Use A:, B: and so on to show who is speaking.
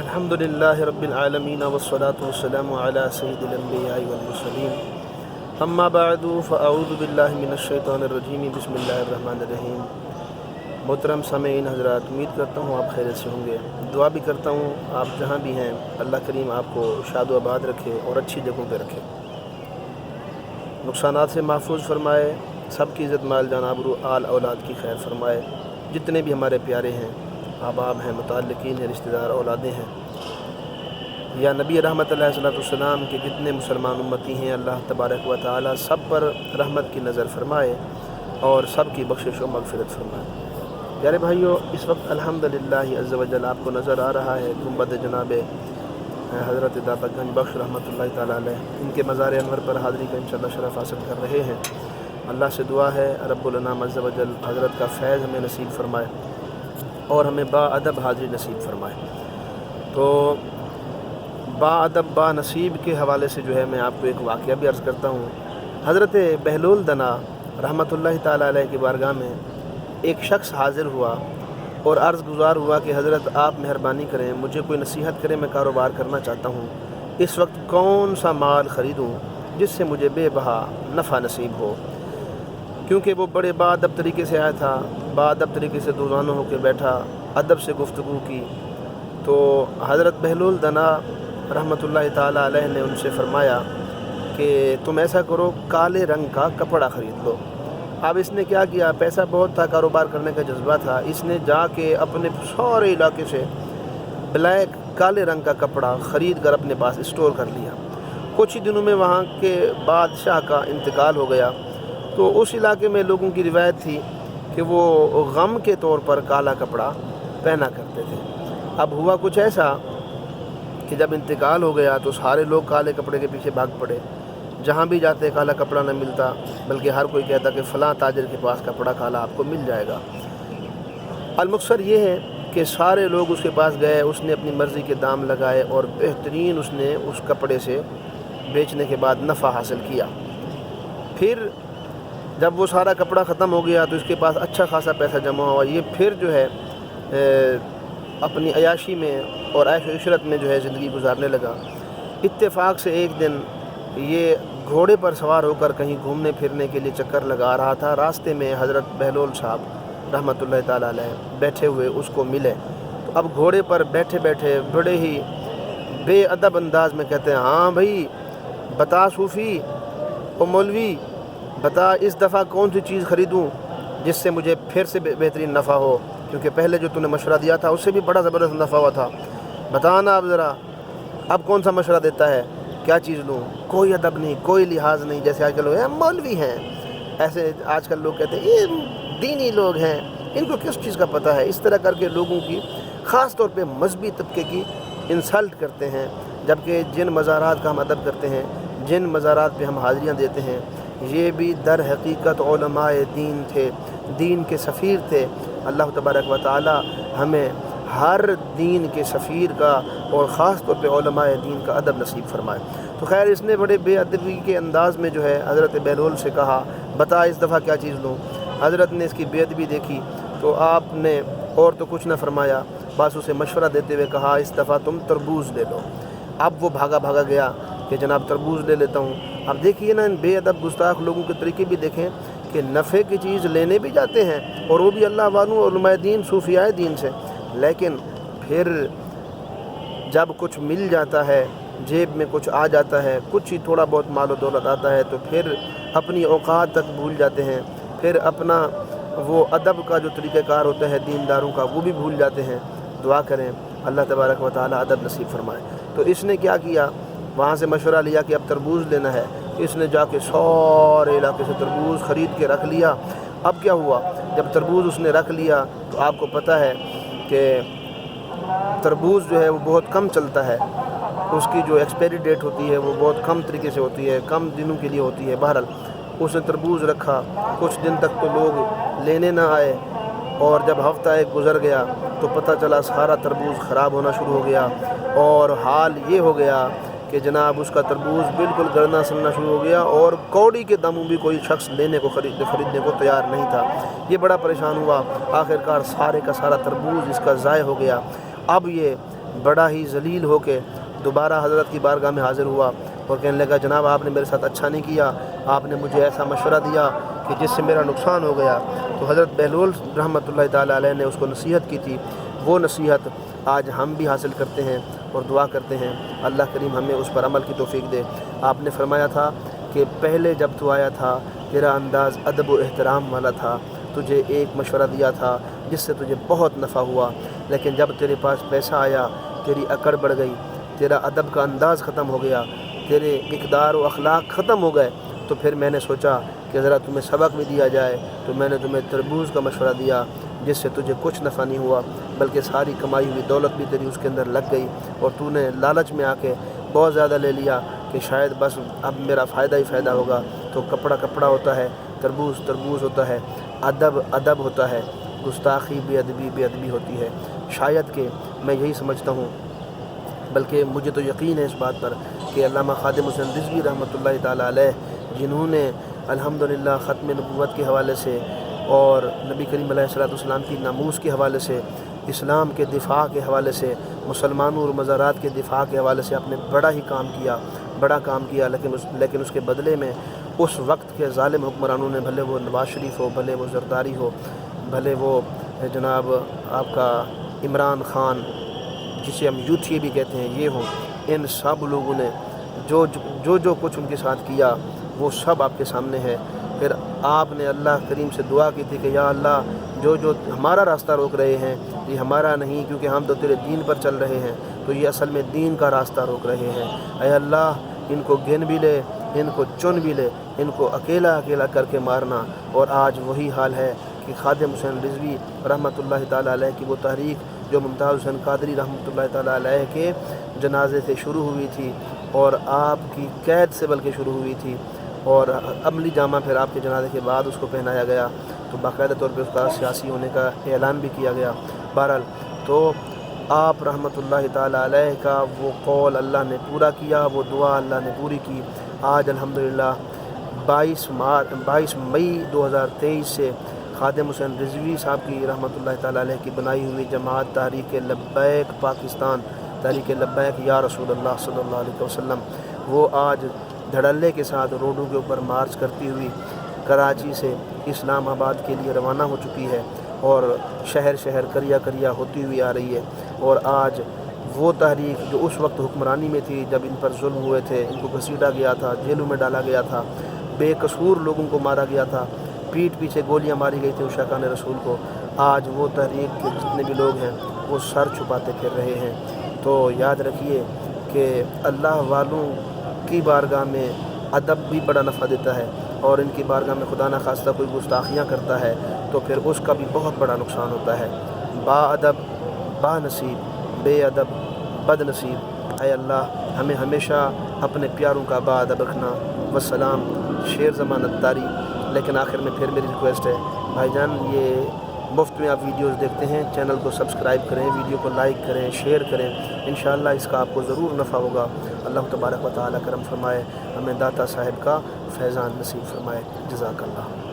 A: الحمدللہ رب العالمین والصلاة والسلام علی سید الانبیاء والمرسلین اما بعد فاعوذ باللہ من الشیطان الرجیم بسم اللہ الرحمن الرحیم۔ محترم سامعین حضرات، امید کرتا ہوں آپ خیریت سے ہوں گے۔ دعا بھی کرتا ہوں آپ جہاں بھی ہیں اللہ کریم آپ کو شاد و آباد رکھے اور اچھی جگہوں پہ رکھے، نقصانات سے محفوظ فرمائے، سب کی عزت مال جان آبرو آل اولاد کی خیر فرمائے۔ جتنے بھی ہمارے پیارے ہیں، احباب ہیں، متعلقین ہیں، رشتہ دار، اولادیں ہیں، یا نبی رحمت علیہ صلی اللہ علیہ وسلم کے جتنے مسلمان امتی ہیں، اللہ تبارک و تعالی سب پر رحمت کی نظر فرمائے اور سب کی بخشش و مغفرت فرمائے۔ پیارے بھائیو، اس وقت الحمدللہ عز و جل آپ کو نظر آ رہا ہے گنبد جناب حضرت داتا گنج بخش رحمۃ اللہ تعالیٰ علیہ، ان کے مزار انور پر حاضری کا انشاءاللہ شرف حاصل کر رہے ہیں۔ اللہ سے دعا ہے رب الانام عز و جل حضرت کا فیض ہمیں نصیب فرمائے اور ہمیں با ادب حاضری نصیب فرمائے۔ تو با ادب با نصیب کے حوالے سے جو ہے میں آپ کو ایک واقعہ بھی عرض کرتا ہوں۔ حضرت بہلول دنا رحمۃ اللہ تعالیٰ علیہ کی بارگاہ میں ایک شخص حاضر ہوا اور عرض گزار ہوا کہ حضرت آپ مہربانی کریں، مجھے کوئی نصیحت کریں، میں کاروبار کرنا چاہتا ہوں، اس وقت کون سا مال خریدوں جس سے مجھے بے بہا نفع نصیب ہو۔ کیونکہ وہ بڑے با ادب طریقے سے آیا تھا، با ادب طریقے سے دوزانوں ہو کے بیٹھا، ادب سے گفتگو کی، تو حضرت بہلول دنا رحمۃ اللہ تعالیٰ علیہ نے ان سے فرمایا کہ تم ایسا کرو، کالے رنگ کا کپڑا خرید لو۔ اب اس نے کیا کیا، پیسہ بہت تھا، کاروبار کرنے کا جذبہ تھا، اس نے جا کے اپنے سارے علاقے سے بلیک کالے رنگ کا کپڑا خرید کر اپنے پاس اسٹور کر لیا۔ کچھ ہی دنوں میں وہاں کے بادشاہ کا انتقال ہو گیا، تو اس علاقے میں لوگوں کی روایت تھی کہ وہ غم کے طور پر کالا کپڑا پہنا کرتے تھے۔ اب ہوا کچھ ایسا کہ جب انتقال ہو گیا تو سارے لوگ کالے کپڑے کے پیچھے بھاگ پڑے، جہاں بھی جاتے کالا کپڑا نہ ملتا، بلکہ ہر کوئی کہتا کہ فلاں تاجر کے پاس کپڑا کالا آپ کو مل جائے گا۔ المقصر یہ ہے کہ سارے لوگ اس کے پاس گئے، اس نے اپنی مرضی کے دام لگائے اور بہترین اس نے اس کپڑے سے بیچنے کے بعد نفع حاصل کیا۔ پھر جب وہ سارا کپڑا ختم ہو گیا تو اس کے پاس اچھا خاصا پیسہ جمع ہوا، یہ پھر جو ہے اپنی عیاشی میں اور عیش و عشرت میں جو ہے زندگی گزارنے لگا۔ اتفاق سے ایک دن یہ گھوڑے پر سوار ہو کر کہیں گھومنے پھرنے کے لیے چکر لگا رہا تھا، راستے میں حضرت بہلول صاحب رحمۃ اللہ تعالیٰ علیہ بیٹھے ہوئے اس کو ملے۔ تو اب گھوڑے پر بیٹھے بیٹھے بڑے ہی بے ادب انداز میں کہتے ہیں، ہاں بھائی بتا صوفی و مولوی، بتا اس دفعہ کون سی چیز خریدوں جس سے مجھے پھر سے بہترین نفع ہو، کیونکہ پہلے جو تو نے مشورہ دیا تھا اس سے بھی بڑا زبردست نفع ہوا تھا، بتانا اب ذرا اب کون سا مشورہ دیتا ہے، کیا چیز لوں؟ کوئی ادب نہیں، کوئی لحاظ نہیں، جیسے آج کل لوگ ہیں مولوی ہیں، ایسے آج کل لوگ کہتے ہیں یہ دینی لوگ ہیں، ان کو کس چیز کا پتہ ہے، اس طرح کر کے لوگوں کی خاص طور پہ مذہبی طبقے کی انسلٹ کرتے ہیں۔ جبکہ جن مزارات کا ہم ادب کرتے ہیں، جن مزارات پہ ہم حاضریاں دیتے ہیں، یہ بھی در حقیقت علماء دین تھے، دین کے سفیر تھے۔ اللہ تبارک و تعالی ہمیں ہر دین کے سفیر کا اور خاص طور پہ علماء دین کا ادب نصیب فرمائے۔ تو خیر اس نے بڑے بے ادبی کے انداز میں جو ہے حضرت بہلول سے کہا، بتا اس دفعہ کیا چیز لوں؟ حضرت نے اس کی بے ادبی دیکھی تو آپ نے اور تو کچھ نہ فرمایا، بس اسے مشورہ دیتے ہوئے کہا اس دفعہ تم تربوز لے لو۔ اب وہ بھاگا گیا کہ جناب تربوز لے لیتا ہوں۔ اب دیکھیے نا ان بے ادب گستاخ لوگوں کے طریقے بھی دیکھیں کہ نفع کی چیز لینے بھی جاتے ہیں اور وہ بھی اللہ والوں علماء دین صوفیاء دین سے، لیکن پھر جب کچھ مل جاتا ہے، جیب میں کچھ آ جاتا ہے، کچھ ہی تھوڑا بہت مال و دولت آتا ہے تو پھر اپنی اوقات تک بھول جاتے ہیں، پھر اپنا وہ ادب کا جو طریقہ کار ہوتا ہے دینداروں کا وہ بھی بھول جاتے ہیں۔ دعا کریں اللہ تبارک و تعالی ادب نصیب فرمائے۔ تو اس نے کیا کیا، وہاں سے مشورہ لیا کہ اب تربوز لینا ہے، اس نے جا کے سارے علاقے سے تربوز خرید کے رکھ لیا۔ اب کیا ہوا، جب تربوز اس نے رکھ لیا تو آپ کو پتہ ہے کہ تربوز جو ہے وہ بہت کم چلتا ہے، اس کی جو ایکسپائری ڈیٹ ہوتی ہے وہ بہت کم طریقے سے ہوتی ہے، کم دنوں کے لیے ہوتی ہے۔ بہرحال اس نے تربوز رکھا، کچھ دن تک تو لوگ لینے نہ آئے، اور جب ہفتہ ایک گزر گیا تو پتہ چلا سارا تربوز خراب ہونا شروع ہو گیا، اور حال یہ ہو گیا کہ جناب اس کا تربوز بالکل گلنا سننا شروع ہو گیا، اور کوڑی کے دموں بھی کوئی شخص لینے کو خریدنے کو تیار نہیں تھا۔ یہ بڑا پریشان ہوا، آخر کار سارے کا سارا تربوز اس کا ضائع ہو گیا۔ اب یہ بڑا ہی ذلیل ہو کے دوبارہ حضرت کی بارگاہ میں حاضر ہوا اور کہنے لگا جناب آپ نے میرے ساتھ اچھا نہیں کیا، آپ نے مجھے ایسا مشورہ دیا کہ جس سے میرا نقصان ہو گیا۔ تو حضرت بہلول رحمۃ اللہ تعالیٰ علیہ نے اس کو نصیحت کی تھی، وہ نصیحت آج ہم بھی حاصل کرتے ہیں اور دعا کرتے ہیں اللہ کریم ہمیں اس پر عمل کی توفیق دے۔ آپ نے فرمایا تھا کہ پہلے جب تو آیا تھا تیرا انداز ادب و احترام والا تھا، تجھے ایک مشورہ دیا تھا جس سے تجھے بہت نفع ہوا، لیکن جب تیرے پاس پیسہ آیا تیری اکڑ بڑھ گئی، تیرا ادب کا انداز ختم ہو گیا، تیرے اقدار و اخلاق ختم ہو گئے، تو پھر میں نے سوچا کہ ذرا تمہیں سبق بھی دیا جائے، تو میں نے تمہیں تربوز کا مشورہ دیا جس سے تجھے کچھ نفع نہیں ہوا بلکہ ساری کمائی ہوئی دولت بھی تیری اس کے اندر لگ گئی، اور تو نے لالچ میں آ کے بہت زیادہ لے لیا کہ شاید بس اب میرا فائدہ ہی فائدہ ہوگا۔ تو کپڑا کپڑا ہوتا ہے، تربوز تربوز ہوتا ہے، ادب ادب ہوتا ہے، گستاخی بے ادبی ہوتی ہے۔ شاید کہ میں یہی سمجھتا ہوں، بلکہ مجھے تو یقین ہے اس بات پر کہ علامہ خادم حسین رضوی رحمۃ اللہ تعالیٰ علیہ، جنہوں نے الحمدللہ ختم نبوت کے حوالے سے اور نبی کریم علیہ السلام کی ناموس کے حوالے سے، اسلام کے دفاع کے حوالے سے، مسلمانوں اور مزارات کے دفاع کے حوالے سے آپ نے بڑا کام کیا، لیکن اس کے بدلے میں اس وقت کے ظالم حکمرانوں نے، بھلے وہ نواز شریف ہو، بھلے وہ زرداری ہو، بھلے وہ جناب آپ کا عمران خان جسے ہم یوتھی بھی کہتے ہیں، یہ ہوں، ان سب لوگوں نے جو کچھ ان کے ساتھ کیا وہ سب آپ کے سامنے ہے۔ پھر آپ نے اللہ کریم سے دعا کی تھی کہ یا اللہ جو ہمارا راستہ روک رہے ہیں یہ ہمارا نہیں، کیونکہ ہم تو تیرے دین پر چل رہے ہیں، تو یہ اصل میں دین کا راستہ روک رہے ہیں۔ اے اللہ ان کو گن بھی لے، ان کو چن بھی لے، ان کو اکیلا کر کے مارنا۔ اور آج وہی حال ہے کہ خادم حسین رضوی رحمۃ اللہ تعالیٰ علیہ کی وہ تحریک جو ممتاز حسین قادری رحمۃ اللہ تعالیٰ علیہ کے جنازے سے شروع ہوئی تھی اور آپ کی قید سے بلکہ شروع ہوئی تھی، اور عملی جامہ پھر آپ کے جنازے کے بعد اس کو پہنایا گیا، تو باقاعدہ طور پہ اس کا سیاسی ہونے کا اعلان بھی کیا گیا۔ بہرحال تو آپ رحمۃ اللہ تعالیٰ علیہ کا وہ قول اللہ نے پورا کیا، وہ دعا اللہ نے پوری کی۔ آج الحمدللہ 22 مئی 2023 سے خادم حسین رضوی صاحب کی رحمۃ اللہ تعالیٰ علیہ کی بنائی ہوئی جماعت تحریک لبیک پاکستان، تحریک لبیک یا رسول اللہ صلی اللہ علیہ وسلم، وہ آج دھڑلے کے ساتھ روڈوں کے اوپر مارچ کرتی ہوئی کراچی سے اسلام آباد کے لیے روانہ ہو چکی ہے، اور شہر شہر کریا ہوتی ہوئی آ رہی ہے۔ اور آج وہ تحریک جو اس وقت حکمرانی میں تھی، جب ان پر ظلم ہوئے تھے، ان کو گھسیٹا گیا تھا، جیلوں میں ڈالا گیا تھا، بے قصور لوگوں کو مارا گیا تھا، پیٹھ پیچھے گولیاں ماری گئی تھیں عشاقان رسول کو، آج وہ تحریک کے جتنے بھی لوگ ہیں وہ سر چھپاتے پھر رہے ہیں۔ تو یاد رکھیے کہ اللہ والوں کی بارگاہ میں ادب بھی بڑا نفع دیتا ہے، اور ان کی بارگاہ میں خدا نخواستہ کوئی گستاخیاں کرتا ہے تو پھر اس کا بھی بہت بڑا نقصان ہوتا ہے۔ با ادب با نصیب، بے ادب بد نصیب۔ اے اللہ ہمیں ہمیشہ اپنے پیاروں کا با ادب رکھنا۔ والسلام، شیر ضمانت داری۔ لیکن آخر میں پھر میری ریکویسٹ ہے بھائی جان، یہ مفت میں آپ ویڈیوز دیکھتے ہیں، چینل کو سبسکرائب کریں، ویڈیو کو لائک کریں، شیئر کریں، انشاءاللہ اس کا آپ کو ضرور نفع ہوگا۔ اللہ تبارک و تعالیٰ کرم فرمائے، ہمیں داتا صاحب کا فیضان نصیب فرمائے۔ جزاک اللہ۔